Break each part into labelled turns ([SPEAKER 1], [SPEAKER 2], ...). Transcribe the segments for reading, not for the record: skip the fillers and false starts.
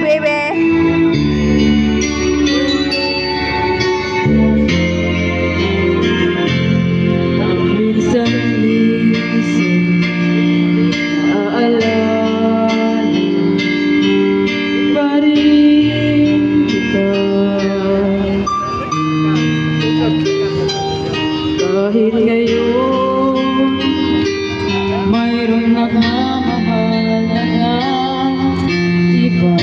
[SPEAKER 1] baby.
[SPEAKER 2] Minsan-minsan aalala pa rin kita. Kahit ngayon mayroon nagmamahal na iba.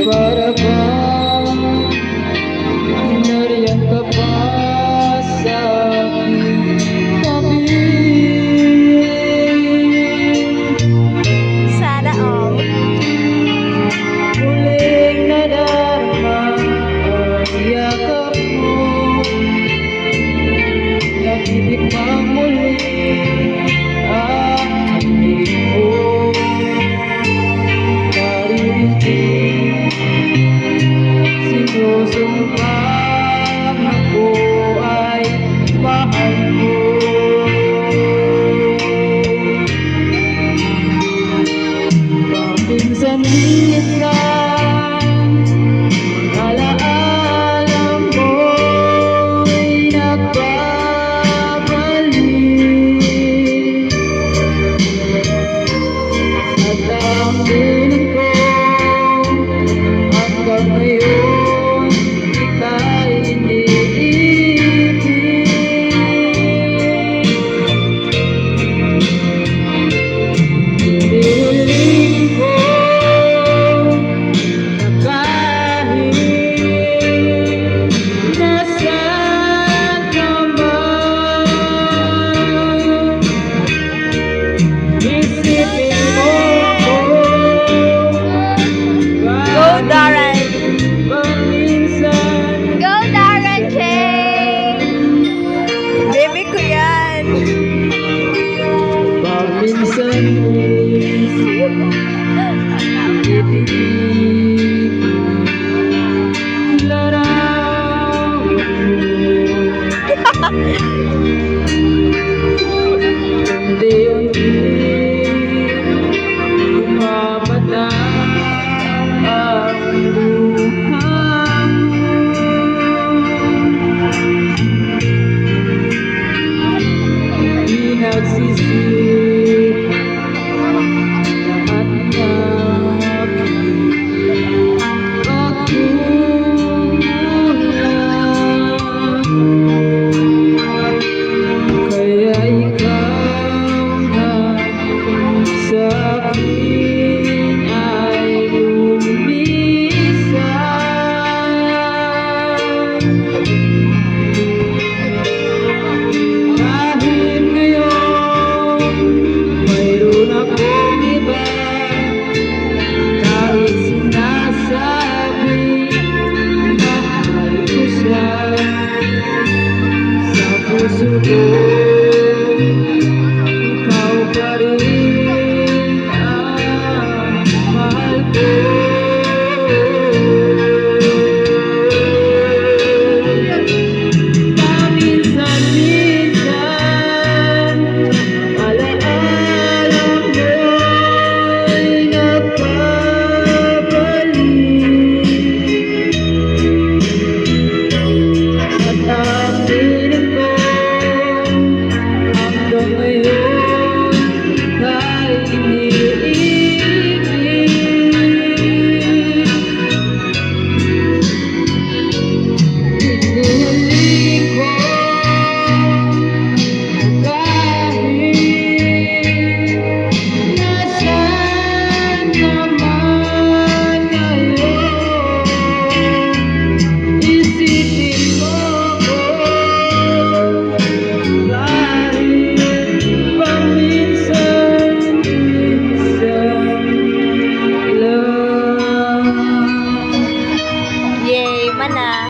[SPEAKER 2] Para bang nariyan ka pa sa aking tabi?
[SPEAKER 1] Sana all.
[SPEAKER 2] Muling nadarama ang yakap mo, natitikmang muli ang halik mo. Sinusumpang ako ay mahal mo. Paminsan-minsan alaala mo'y nagbabalik, at ang tunay ko hanggang ngayon ika'y iniibig. Hinihiling ko na kahit nasaan ka man, isipin mo ko.
[SPEAKER 1] Go, Darren.
[SPEAKER 2] Paminsan
[SPEAKER 1] Go, Darren J. Baby ko yan.
[SPEAKER 2] Puso ko